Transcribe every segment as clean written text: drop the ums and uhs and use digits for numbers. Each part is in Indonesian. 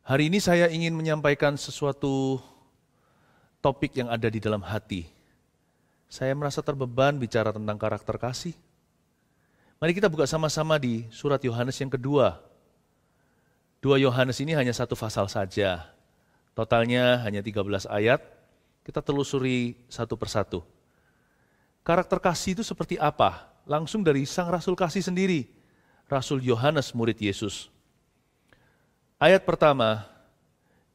Hari ini saya ingin menyampaikan sesuatu topik yang ada di dalam hati. Saya merasa terbeban bicara tentang karakter kasih. Mari kita buka sama-sama di surat Yohanes yang kedua. 2 Yohanes ini hanya satu pasal saja. Totalnya hanya 13 ayat. Kita telusuri satu persatu. Karakter kasih itu seperti apa? Langsung dari sang Rasul kasih sendiri. Rasul Yohanes, murid Yesus. Ayat pertama,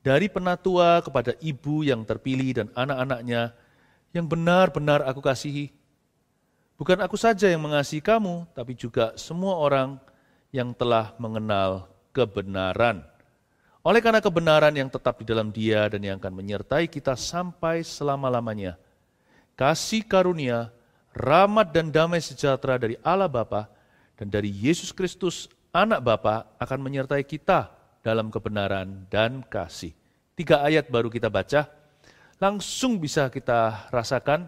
dari penatua kepada ibu yang terpilih dan anak-anaknya yang benar-benar aku kasihi. Bukan aku saja yang mengasihi kamu, tapi juga semua orang yang telah mengenal kebenaran. Oleh karena kebenaran yang tetap di dalam Dia dan yang akan menyertai kita sampai selama-lamanya. Kasih karunia, rahmat dan damai sejahtera dari Allah Bapa dan dari Yesus Kristus, Anak Bapa, akan menyertai kita dalam kebenaran dan kasih. 3 ayat baru kita baca, langsung bisa kita rasakan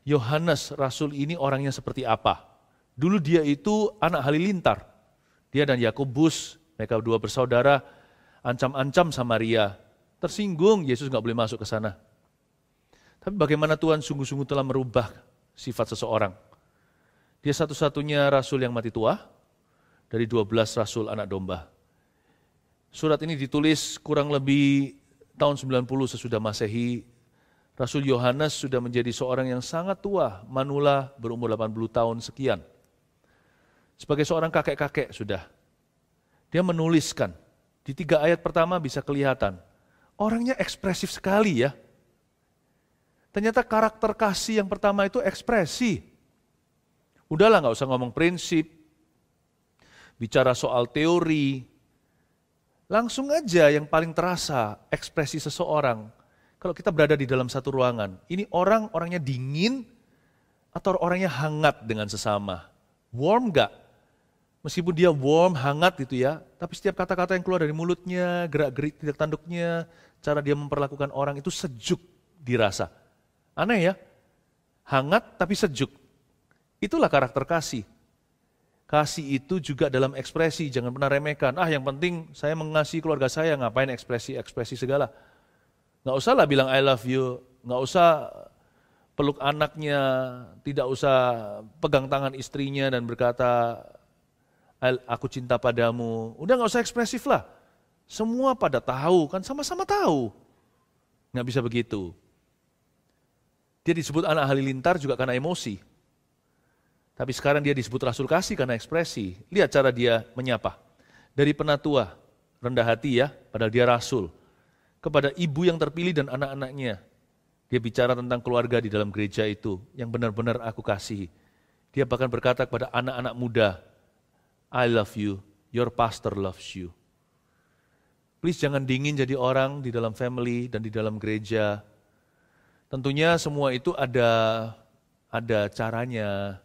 Yohanes Rasul ini orangnya seperti apa. Dulu dia itu anak halilintar. Dia dan Yakobus, mereka dua bersaudara, ancam-ancam Samaria. Tersinggung Yesus nggak boleh masuk ke sana. Tapi bagaimana Tuhan sungguh-sungguh telah merubah sifat seseorang. Dia satu-satunya Rasul yang mati tua dari 12 Rasul anak domba. Surat ini ditulis kurang lebih tahun 90 sesudah Masehi. Rasul Yohanes sudah menjadi seorang yang sangat tua, manula berumur 80 tahun sekian. Sebagai seorang kakek-kakek sudah. Dia menuliskan, di 3 ayat pertama bisa kelihatan, orangnya ekspresif sekali ya. Ternyata karakter kasih yang pertama itu ekspresi. Udahlah nggak usah ngomong prinsip, bicara soal teori, langsung aja yang paling terasa ekspresi seseorang. Kalau kita berada di dalam satu ruangan, ini orangnya dingin atau orangnya hangat dengan sesama? Warm gak? Meskipun dia warm, hangat gitu ya, tapi setiap kata-kata yang keluar dari mulutnya, gerak-gerik tidak tanduknya, cara dia memperlakukan orang itu sejuk dirasa. Aneh ya? Hangat tapi sejuk. Itulah karakter kasih. Kasih itu juga dalam ekspresi, jangan pernah remehkan. Yang penting saya mengasihi keluarga saya, ngapain ekspresi segala. Nggak usah lah bilang I love you, nggak usah peluk anaknya, tidak usah pegang tangan istrinya dan berkata, aku cinta padamu. Udah nggak usah ekspresif lah. Semua pada tahu, kan sama-sama tahu. Nggak bisa begitu. Dia disebut anak halilintar juga karena emosi. Tapi sekarang dia disebut Rasul Kasih karena ekspresi. Lihat cara dia menyapa. Dari penatua, rendah hati ya, padahal dia Rasul. Kepada ibu yang terpilih dan anak-anaknya. Dia bicara tentang keluarga di dalam gereja itu, yang benar-benar aku kasihi. Dia bahkan berkata kepada anak-anak muda, I love you, your pastor loves you. Please jangan dingin jadi orang di dalam family dan di dalam gereja. Tentunya semua itu ada caranya.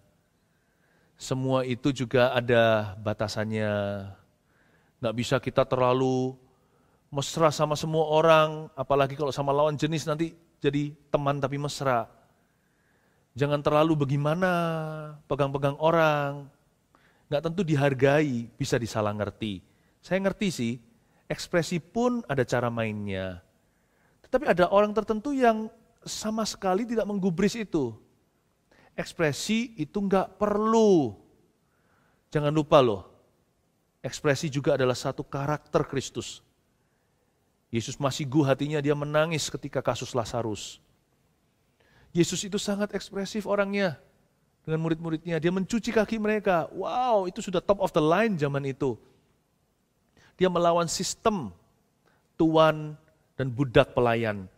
Semua itu juga ada batasannya. Nggak bisa kita terlalu mesra sama semua orang, apalagi kalau sama lawan jenis nanti jadi teman tapi mesra. Jangan terlalu bagaimana, pegang-pegang orang. Nggak tentu dihargai, bisa disalah ngerti. Saya ngerti sih, ekspresi pun ada cara mainnya. Tetapi ada orang tertentu yang sama sekali tidak menggubris itu. Ekspresi itu nggak perlu. Jangan lupa loh, ekspresi juga adalah satu karakter Kristus. Yesus masih hatinya, dia menangis ketika kasus Lazarus. Yesus itu sangat ekspresif orangnya dengan murid-muridnya. Dia mencuci kaki mereka. Wow, itu sudah top of the line zaman itu. Dia melawan sistem tuan dan budak pelayan.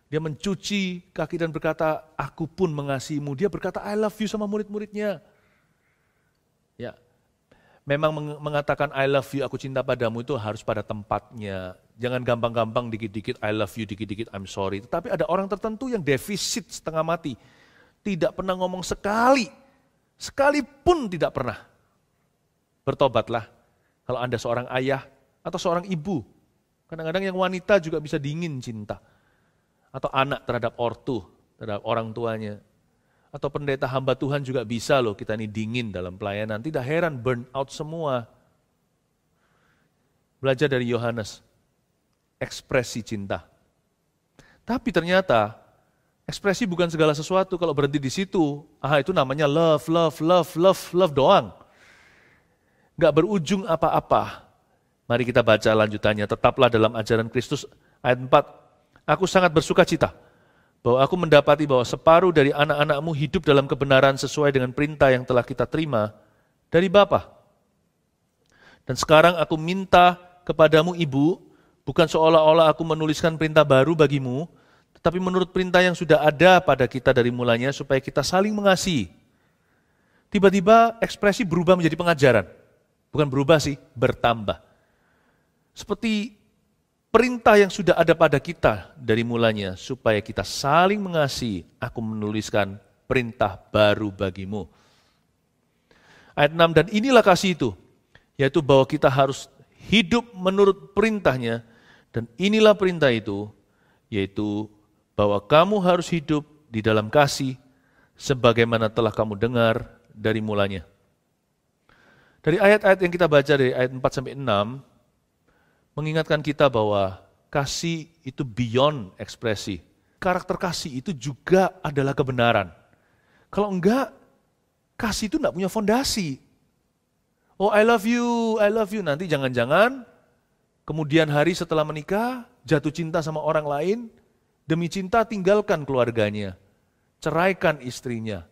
Dia mencuci kaki dan berkata, aku pun mengasihimu. Dia berkata, I love you sama murid-muridnya. Ya, memang mengatakan I love you, aku cinta padamu itu harus pada tempatnya. Jangan gampang-gampang dikit-dikit I love you, dikit-dikit I'm sorry. Tetapi ada orang tertentu yang defisit setengah mati. Tidak pernah ngomong sekali. Sekalipun tidak pernah. Bertobatlah. Kalau Anda seorang ayah atau seorang ibu. Kadang-kadang yang wanita juga bisa dingin cinta. Atau anak terhadap ortu, terhadap orang tuanya. Atau pendeta hamba Tuhan juga bisa loh kita ini dingin dalam pelayanan. Tidak heran burn out semua. Belajar dari Yohanes. ekspresi cinta. Tapi ternyata ekspresi bukan segala sesuatu. Kalau berhenti di situ, itu namanya love doang. Gak berujung apa-apa. Mari kita baca lanjutannya. Tetaplah dalam ajaran Kristus, ayat 4. Aku sangat bersuka cita bahwa aku mendapati bahwa separuh dari anak-anakmu hidup dalam kebenaran sesuai dengan perintah yang telah kita terima dari Bapa. Dan sekarang aku minta kepadamu ibu, bukan seolah-olah aku menuliskan perintah baru bagimu, tetapi menurut perintah yang sudah ada pada kita dari mulanya supaya kita saling mengasihi. Tiba-tiba ekspresi berubah menjadi pengajaran. Bukan berubah sih, bertambah. Seperti perintah yang sudah ada pada kita dari mulanya, supaya kita saling mengasihi, aku menuliskan perintah baru bagimu. Ayat 6, dan inilah kasih itu, yaitu bahwa kita harus hidup menurut perintahnya, dan inilah perintah itu, yaitu bahwa kamu harus hidup di dalam kasih, sebagaimana telah kamu dengar dari mulanya. Dari ayat-ayat yang kita baca dari ayat 4-6, mengingatkan kita bahwa kasih itu beyond ekspresi. Karakter kasih itu juga adalah kebenaran. Kalau enggak, kasih itu enggak punya fondasi. Oh, I love you. Nanti jangan-jangan kemudian hari setelah menikah, jatuh cinta sama orang lain, demi cinta tinggalkan keluarganya, ceraikan istrinya.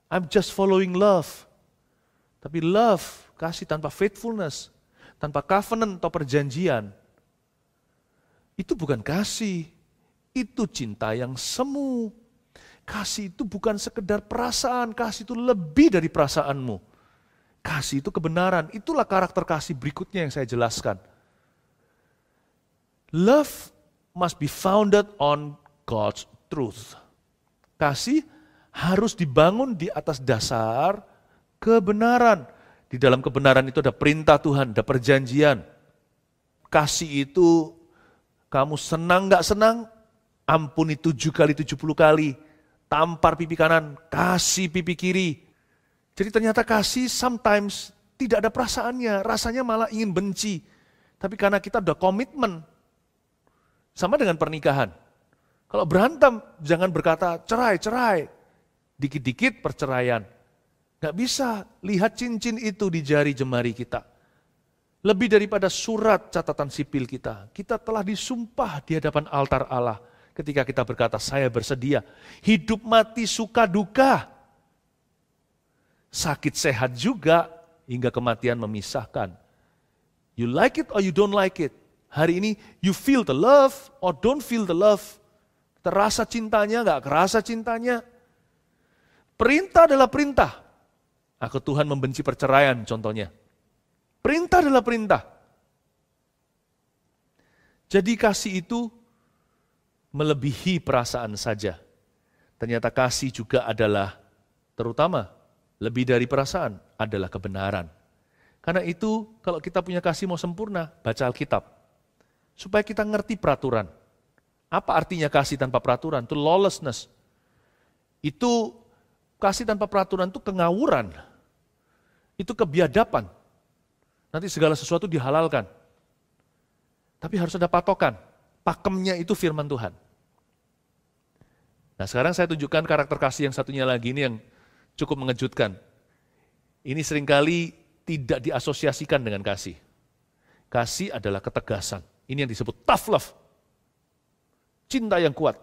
I'm just following love. Tapi love, kasih tanpa faithfulness, tanpa covenant atau perjanjian, itu bukan kasih, itu cinta yang semu. Kasih itu bukan sekedar perasaan, kasih itu lebih dari perasaanmu. Kasih itu kebenaran, itulah karakter kasih berikutnya yang saya jelaskan. Love must be founded on God's truth. Kasih harus dibangun di atas dasar kebenaran. Di dalam kebenaran itu ada perintah Tuhan, ada perjanjian. Kasih itu kamu senang gak senang, ampuni 7 kali 70 kali. Tampar pipi kanan, kasih pipi kiri. Jadi ternyata kasih sometimes tidak ada perasaannya, rasanya malah ingin benci. Tapi karena kita udah komitmen, sama dengan pernikahan. Kalau berantem, jangan berkata cerai. Dikit-dikit perceraian. Gak bisa lihat cincin itu di jari jemari kita. Lebih daripada surat catatan sipil kita. Kita telah disumpah di hadapan altar Allah. Ketika kita berkata, saya bersedia. Hidup mati suka duka. Sakit sehat juga hingga kematian memisahkan. You like it or you don't like it. Hari ini you feel the love or don't feel the love. Terasa cintanya, gak kerasa cintanya. Perintah adalah perintah. Aku Tuhan membenci perceraian contohnya. Perintah adalah perintah. Jadi kasih itu melebihi perasaan saja. Ternyata kasih juga adalah, terutama lebih dari perasaan, adalah kebenaran. Karena itu kalau kita punya kasih mau sempurna, baca Alkitab. Supaya kita ngerti peraturan. Apa artinya kasih tanpa peraturan? Itu lawlessness. Itu kasih tanpa peraturan itu kengawuran. Itu kebiadaban. Nanti segala sesuatu dihalalkan. Tapi harus ada patokan. Pakemnya itu firman Tuhan. Nah sekarang saya tunjukkan karakter kasih yang satunya lagi ini yang cukup mengejutkan. Ini seringkali tidak diasosiasikan dengan kasih. Kasih adalah ketegasan. Ini yang disebut tough love. Cinta yang kuat.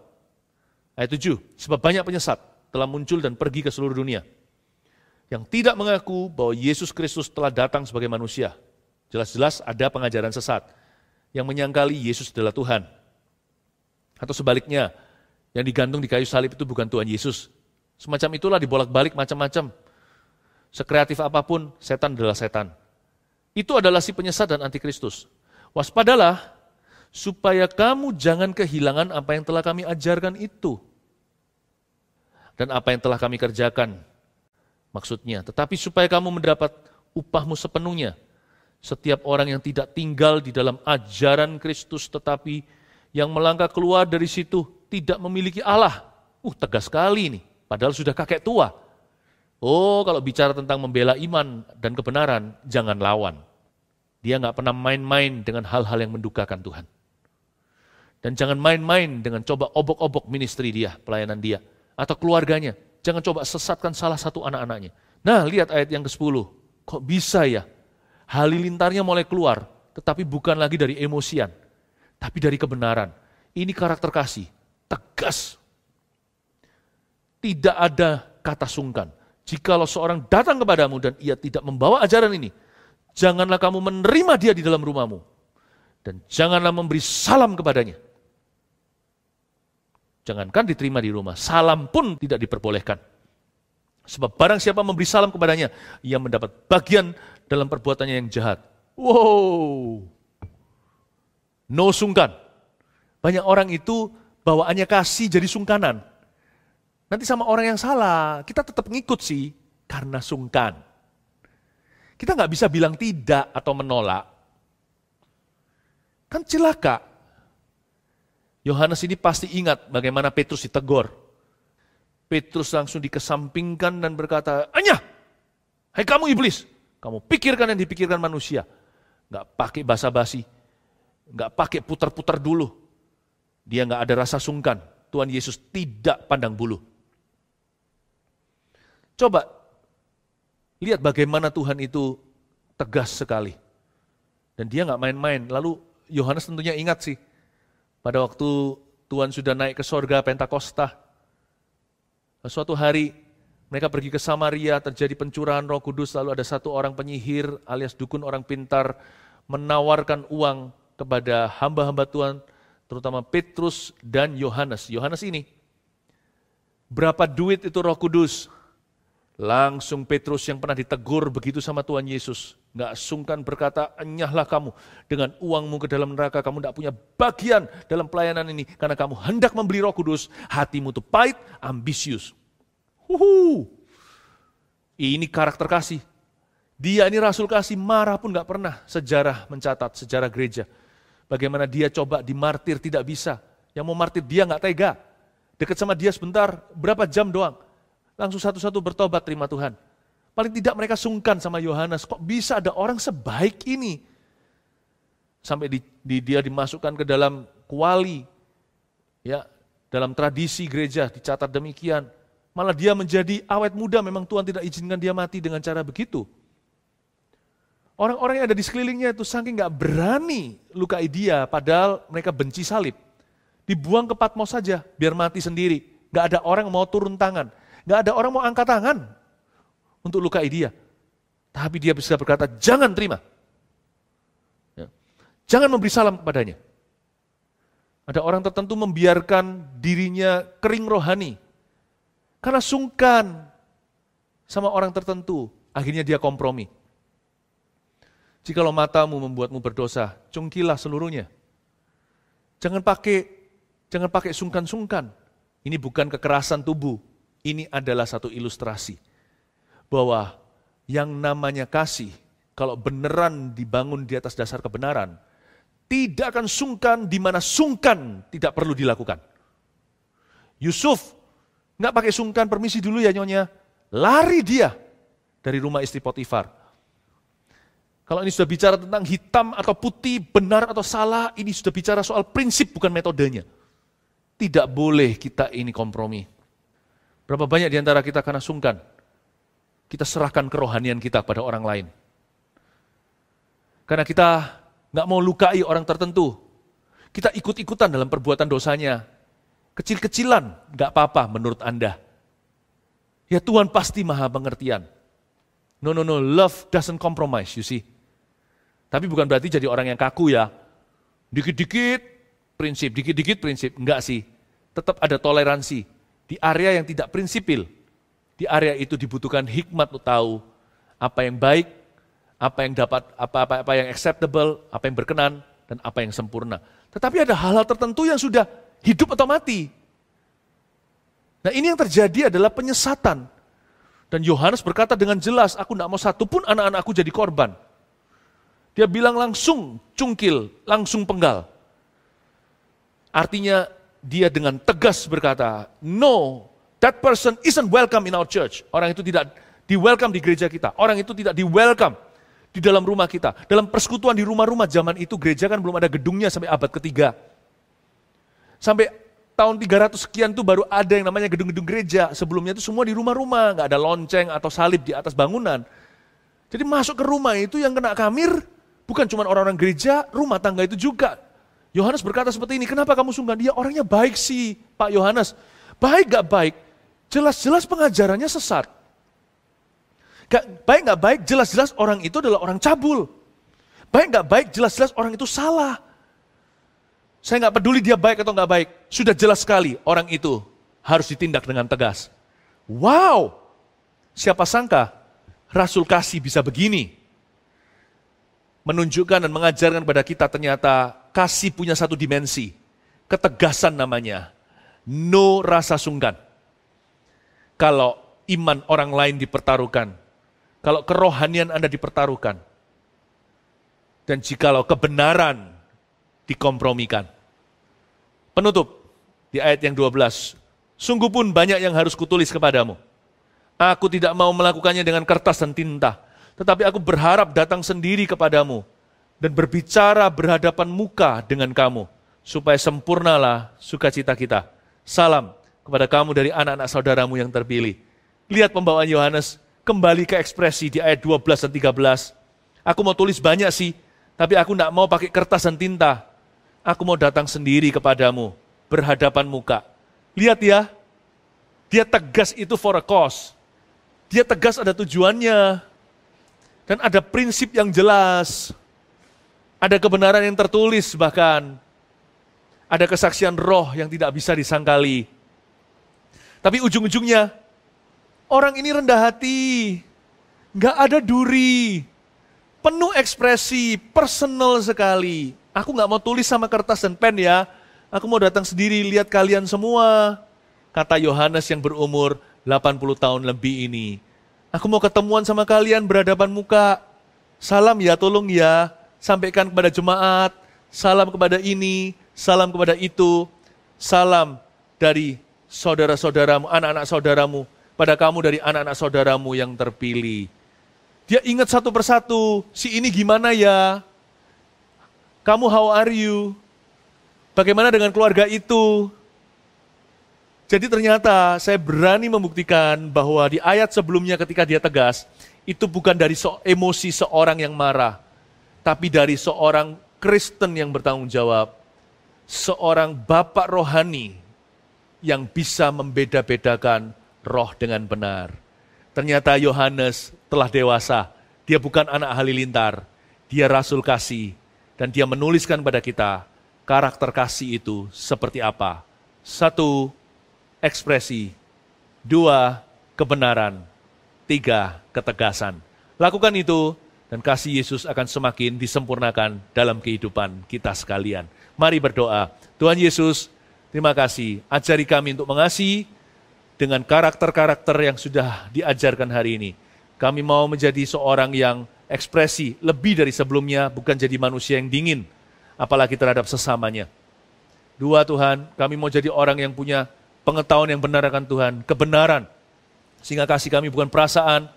Ayat 7, sebab banyak penyesat telah muncul dan pergi ke seluruh dunia. Yang tidak mengaku bahwa Yesus Kristus telah datang sebagai manusia. Jelas-jelas ada pengajaran sesat yang menyangkali Yesus adalah Tuhan. Atau sebaliknya, yang digantung di kayu salib itu bukan Tuhan Yesus. Semacam itulah dibolak-balik macam-macam. Sekreatif apapun, setan adalah setan. Itu adalah si penyesat dan antikristus. Waspadalah, supaya kamu jangan kehilangan apa yang telah kami ajarkan itu. Dan apa yang telah kami kerjakan. Maksudnya, tetapi supaya kamu mendapat upahmu sepenuhnya. Setiap orang yang tidak tinggal di dalam ajaran Kristus, tetapi yang melangkah keluar dari situ tidak memiliki Allah. Tegas sekali ini, padahal sudah kakek tua. Oh, kalau bicara tentang membela iman dan kebenaran, jangan lawan. Dia nggak pernah main-main dengan hal-hal yang mendukakan Tuhan. Dan jangan main-main dengan coba obok-obok ministry dia, pelayanan dia, atau keluarganya. Jangan coba sesatkan salah satu anak-anaknya. Nah, lihat ayat yang ke-10. Kok bisa ya? Halilintarnya mulai keluar, tetapi bukan lagi dari emosian, tapi dari kebenaran. Ini karakter kasih, tegas. Tidak ada kata sungkan. Jikalau seorang datang kepadamu dan ia tidak membawa ajaran ini, janganlah kamu menerima dia di dalam rumahmu. Dan janganlah memberi salam kepadanya. Jangankan diterima di rumah, salam pun tidak diperbolehkan. Sebab barang siapa memberi salam kepadanya, ia mendapat bagian dalam perbuatannya yang jahat. Wow, no sungkan. Banyak orang itu bawaannya kasih jadi sungkanan. Nanti sama orang yang salah, kita tetap ngikut sih, karena sungkan. Kita nggak bisa bilang tidak atau menolak. Kan celaka. Yohanes ini pasti ingat bagaimana Petrus ditegur. Petrus langsung dikesampingkan dan berkata, "Anyah, hai kamu iblis, kamu pikirkan yang dipikirkan manusia." Nggak pakai basa-basi, nggak pakai putar-putar dulu. Dia nggak ada rasa sungkan. Tuhan Yesus tidak pandang bulu. Coba lihat bagaimana Tuhan itu tegas sekali. Dan dia nggak main-main. Lalu Yohanes tentunya ingat sih, pada waktu Tuhan sudah naik ke sorga Pentakosta, suatu hari mereka pergi ke Samaria, terjadi pencurahan Roh Kudus, lalu ada satu orang penyihir alias dukun orang pintar menawarkan uang kepada hamba-hamba Tuhan, terutama Petrus dan Yohanes. Yohanes ini, berapa duit itu Roh Kudus? Langsung Petrus yang pernah ditegur begitu sama Tuhan Yesus, nggak sungkan berkata, "Enyahlah kamu dengan uangmu ke dalam neraka, kamu tidak punya bagian dalam pelayanan ini, karena kamu hendak membeli Roh Kudus, hatimu itu pahit, ambisius." Ini karakter kasih. Dia ini rasul kasih, marah pun nggak pernah. Sejarah mencatat, sejarah gereja. Bagaimana dia coba dimartir, tidak bisa. Yang mau martir dia nggak tega. Dekat sama dia sebentar, berapa jam doang. Langsung satu-satu bertobat, terima Tuhan. Paling tidak mereka sungkan sama Yohanes, kok bisa ada orang sebaik ini? Sampai dia dimasukkan ke dalam kuali, ya, dalam tradisi gereja dicatat demikian. Malah dia menjadi awet muda, memang Tuhan tidak izinkan dia mati dengan cara begitu. Orang-orang yang ada di sekelilingnya itu saking gak berani lukai dia, padahal mereka benci salib. Dibuang ke Patmos saja, biar mati sendiri. Gak ada orang yang mau turun tangan. Gak ada orang mau angkat tangan untuk lukai dia. Tapi dia bisa berkata, jangan terima. Ya. Jangan memberi salam kepadanya. Ada orang tertentu membiarkan dirinya kering rohani. Karena sungkan sama orang tertentu. Akhirnya dia kompromi. Jikalau matamu membuatmu berdosa, cungkilah seluruhnya. Jangan pakai sungkan-sungkan. Ini bukan kekerasan tubuh. Ini adalah satu ilustrasi bahwa yang namanya kasih, kalau beneran dibangun di atas dasar kebenaran, tidak akan sungkan di mana sungkan tidak perlu dilakukan. Yusuf nggak pakai sungkan, permisi dulu ya nyonya, lari dia dari rumah istri Potifar. Kalau ini sudah bicara tentang hitam atau putih, benar atau salah, ini sudah bicara soal prinsip bukan metodenya. Tidak boleh kita ini kompromi. Berapa banyak di antara kita karena sungkan, kita serahkan kerohanian kita kepada orang lain. Karena kita nggak mau lukai orang tertentu, kita ikut-ikutan dalam perbuatan dosanya. Kecil-kecilan, nggak apa-apa menurut Anda. Ya Tuhan pasti maha pengertian. No, love doesn't compromise, you see. Tapi bukan berarti jadi orang yang kaku ya. Dikit-dikit prinsip, enggak sih. Tetap ada toleransi. Di area yang tidak prinsipil, di area itu dibutuhkan hikmat untuk tahu apa yang baik, apa yang dapat, apa yang acceptable, apa yang berkenan, dan apa yang sempurna. Tetapi ada hal-hal tertentu yang sudah hidup atau mati. Nah ini yang terjadi adalah penyesatan. Dan Yohanes berkata dengan jelas, aku tidak mau satupun anak-anakku jadi korban. Dia bilang langsung cungkil, langsung penggal. Artinya dia dengan tegas berkata, no, that person isn't welcome in our church. Orang itu tidak di-welcome di gereja kita. Orang itu tidak di-welcome di dalam rumah kita. Dalam persekutuan di rumah-rumah zaman itu, gereja kan belum ada gedungnya sampai abad ketiga. Sampai tahun 300 sekian tuh baru ada yang namanya gedung-gedung gereja. Sebelumnya itu semua di rumah-rumah, nggak ada lonceng atau salib di atas bangunan. Jadi masuk ke rumah itu yang kena kamir, bukan cuma orang-orang gereja, rumah tangga itu juga. Yohanes berkata seperti ini, kenapa kamu sungkan? Dia orangnya baik sih, Pak Yohanes. Baik gak baik? Jelas-jelas pengajarannya sesat. Baik gak baik? Jelas-jelas orang itu adalah orang cabul. Baik gak baik? Jelas-jelas orang itu salah. Saya gak peduli dia baik atau gak baik. Sudah jelas sekali orang itu harus ditindak dengan tegas. Wow! Siapa sangka Rasul kasih bisa begini. Menunjukkan dan mengajarkan kepada kita ternyata kasih punya satu dimensi. Ketegasan namanya. No rasa sungkan. Kalau iman orang lain dipertaruhkan. Kalau kerohanian Anda dipertaruhkan. Dan jikalau kebenaran dikompromikan. Penutup di ayat yang 12. Sungguh pun banyak yang harus kutulis kepadamu. Aku tidak mau melakukannya dengan kertas dan tinta. Tetapi aku berharap datang sendiri kepadamu. Dan berbicara berhadapan muka dengan kamu. Supaya sempurnalah sukacita kita. Salam kepada kamu dari anak-anak saudaramu yang terpilih. Lihat pembawaan Yohanes. Kembali ke ekspresi di ayat 12 dan 13. Aku mau tulis banyak sih, tapi aku tidak mau pakai kertas dan tinta. Aku mau datang sendiri kepadamu, berhadapan muka. Lihat ya, dia tegas itu for a cause. Dia tegas ada tujuannya. Dan ada prinsip yang jelas. Ada kebenaran yang tertulis bahkan. Ada kesaksian roh yang tidak bisa disangkali. Tapi ujung-ujungnya, orang ini rendah hati, nggak ada duri, penuh ekspresi, personal sekali. Aku nggak mau tulis sama kertas dan pen ya, aku mau datang sendiri lihat kalian semua. Kata Yohanes yang berumur 80 tahun lebih ini. Aku mau ketemuan sama kalian berhadapan muka. Salam ya, tolong ya, sampaikan kepada jemaat, salam kepada ini, salam kepada itu, salam dari saudara-saudaramu, anak-anak saudaramu, pada kamu dari anak-anak saudaramu yang terpilih. Dia ingat satu persatu, si ini gimana ya? Kamu how are you? Bagaimana dengan keluarga itu? Jadi ternyata saya berani membuktikan bahwa di ayat sebelumnya ketika dia tegas, itu bukan dari emosi seorang yang marah, tapi dari seorang Kristen yang bertanggung jawab, seorang bapak rohani yang bisa membeda-bedakan roh dengan benar. Ternyata Yohanes telah dewasa. Dia bukan anak halilintar. Dia rasul kasih. Dan dia menuliskan pada kita karakter kasih itu seperti apa. 1, ekspresi. 2, kebenaran. 3, ketegasan. Lakukan itu dan kasih Yesus akan semakin disempurnakan dalam kehidupan kita sekalian. Mari berdoa. Tuhan Yesus, terima kasih. Ajari kami untuk mengasihi dengan karakter-karakter yang sudah diajarkan hari ini. Kami mau menjadi seorang yang ekspresi lebih dari sebelumnya, bukan jadi manusia yang dingin, apalagi terhadap sesamanya. 2, Tuhan, kami mau jadi orang yang punya pengetahuan yang benar akan Tuhan, kebenaran, sehingga kasih kami bukan perasaan,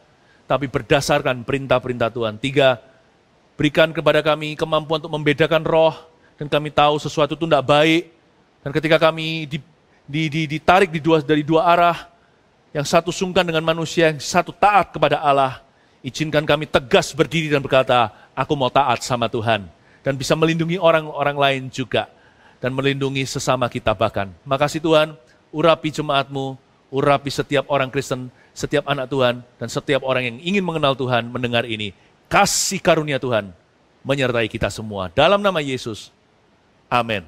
tapi berdasarkan perintah-perintah Tuhan. 3, berikan kepada kami kemampuan untuk membedakan roh, dan kami tahu sesuatu itu tidak baik, dan ketika kami ditarik dari dua arah, yang satu sungkan dengan manusia, yang satu taat kepada Allah. Izinkan kami tegas berdiri dan berkata, aku mau taat sama Tuhan. Dan bisa melindungi orang-orang lain juga. Dan melindungi sesama kita bahkan. Makasih Tuhan, urapi jemaat-Mu, urapi setiap orang Kristen, setiap anak Tuhan, dan setiap orang yang ingin mengenal Tuhan mendengar ini. Kasih karunia Tuhan menyertai kita semua. Dalam nama Yesus, amin.